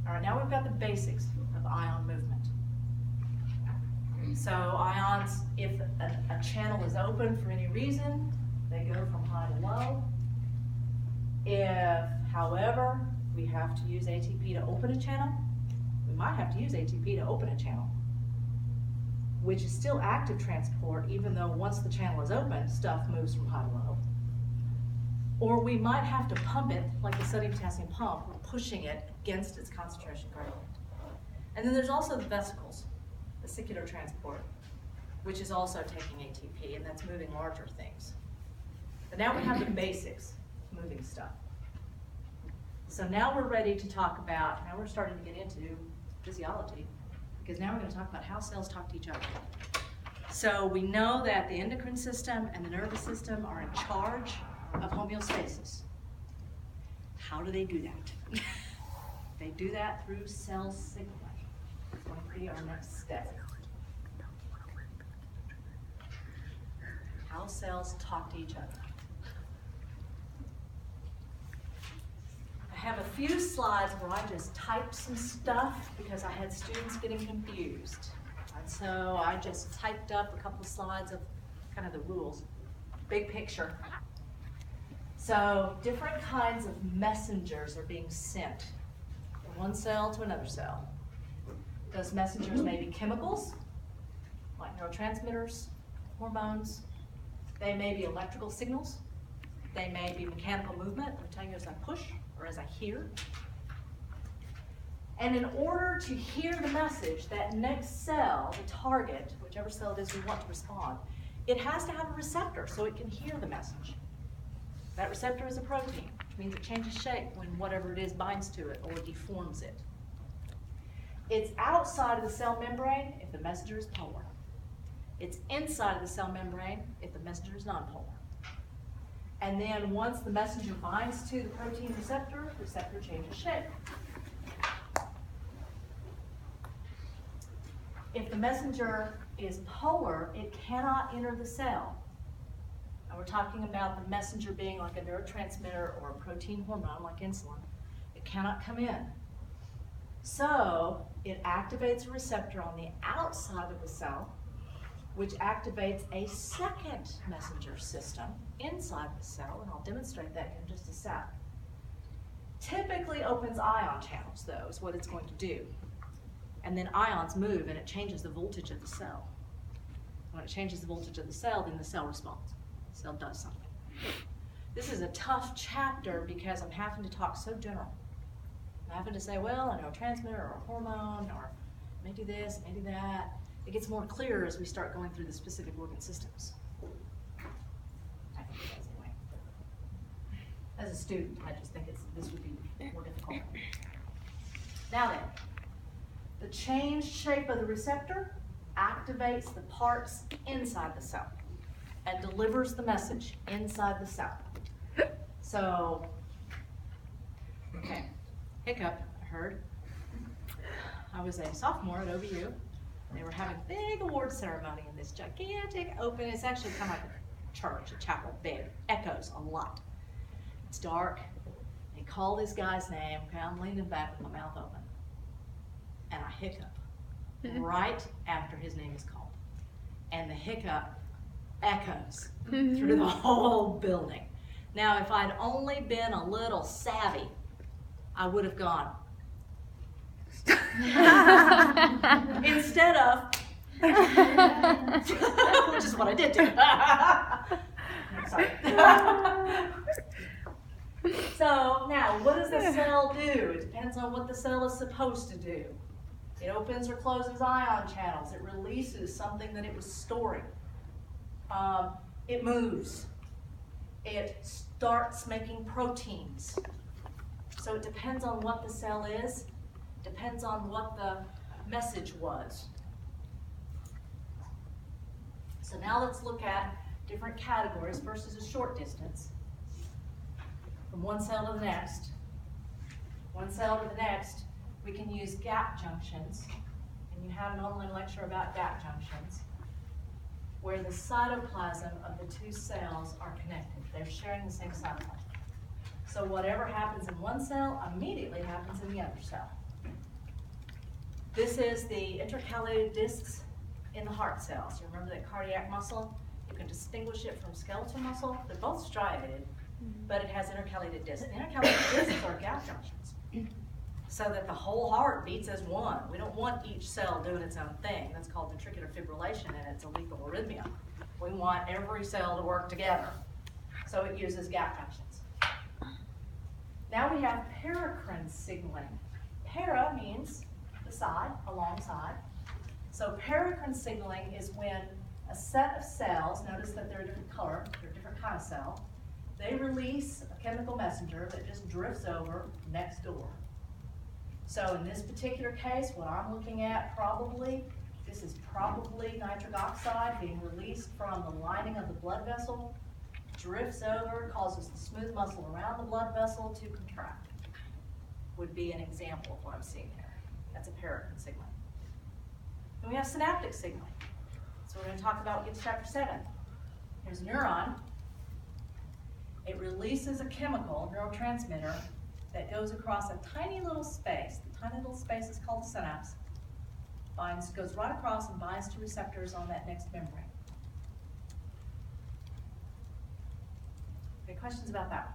All right, now we've got the basics of ion movement. So ions, if a channel is open for any reason, they go from high to low. If, however, we have to use ATP to open a channel, we might have to use ATP to open a channel, which is still active transport, even though once the channel is open, stuff moves from high to low. Or we might have to pump it like the sodium potassium pump, we're pushing it against its concentration gradient. And then there's also the vesicles, vesicular transport, which is also taking ATP, and that's moving larger things. But now we have the basics, moving stuff. So now we're ready to talk about, now we're starting to get into physiology, because now we're going to talk about how cells talk to each other. So we know that the endocrine system and the nervous system are in charge of homeostasis. How do they do that? They do that through cell signaling. It's going to be our next step. How cells talk to each other. I have a few slides where I just typed some stuff because I had students getting confused. And so I just typed up a couple of slides of kind of the rules. Big picture. So different kinds of messengers are being sent from one cell to another cell. Those messengers may be chemicals, like neurotransmitters, hormones. They may be electrical signals. They may be mechanical movement. I'm telling you as I push or as I hear. And in order to hear the message, that next cell, the target, whichever cell it is we want to respond, it has to have a receptor so it can hear the message. That receptor is a protein, which means it changes shape when whatever it is binds to it or deforms it. It's outside of the cell membrane if the messenger is polar. It's inside of the cell membrane if the messenger is nonpolar. And then once the messenger binds to the protein receptor, the receptor changes shape. If the messenger is polar, it cannot enter the cell. And we're talking about the messenger being like a neurotransmitter or a protein hormone like insulin. It cannot come in. So it activates a receptor on the outside of the cell, which activates a second messenger system inside the cell, and I'll demonstrate that in just a sec. Typically opens ion channels, though, is what it's going to do. And then ions move and it changes the voltage of the cell. When it changes the voltage of the cell, then the cell responds. The cell does something. This is a tough chapter because I'm having to talk so general. I'm having to say, well, a neurotransmitter or a hormone, or it may do this, it may do that. It gets more clear as we start going through the specific organ systems. I think it does anyway. As a student, I just think this would be more difficult. Now then, the changed shape of the receptor activates the parts inside the cell and delivers the message inside the cell. So, okay, hiccup, I heard. I was a sophomore at OVU. They were having a big award ceremony in this gigantic open, it's actually kind of like a church, a chapel, big, echoes a lot. It's dark. They call this guy's name, okay, I'm leaning back with my mouth open. And I hiccup right after his name is called. And the hiccup echoes through the whole building. Now, if I'd only been a little savvy, I would have gone. Instead of, which is what I did do. Sorry. So now, what does the cell do? It depends on what the cell is supposed to do. It opens or closes ion channels. It releases something that it was storing. It moves. It starts making proteins. So it depends on what the cell is. Depends on what the message was. So now let's look at different categories. First is a short distance. From one cell to the next. One cell to the next, we can use gap junctions. And you had an online lecture about gap junctions, where the cytoplasm of the two cells are connected. They're sharing the same cytoplasm. So whatever happens in one cell immediately happens in the other cell. This is the intercalated discs in the heart cells. You remember that cardiac muscle? You can distinguish it from skeletal muscle. They're both striated, but it has intercalated discs. The intercalated discs are gap junctions, so that the whole heart beats as one. We don't want each cell doing its own thing. That's called ventricular fibrillation, and it's a lethal arrhythmia. We want every cell to work together, so it uses gap junctions. Now we have paracrine signaling. Para means the side, alongside. So paracrine signaling is when a set of cells, notice that they're a different color, they're a different kind of cell, they release a chemical messenger that just drifts over next door. So in this particular case, what I'm looking at this is probably nitric oxide being released from the lining of the blood vessel, drifts over, causes the smooth muscle around the blood vessel to contract. Would be an example of what I'm seeing here. That's a paracrine signaling. Then we have synaptic signaling. So we're going to talk about when we get to chapter 7. Here's a neuron. It releases a chemical, neurotransmitter, that goes across a tiny little space. The tiny little space is called the synapse. Goes right across and binds to receptors on that next membrane. Any questions about that one?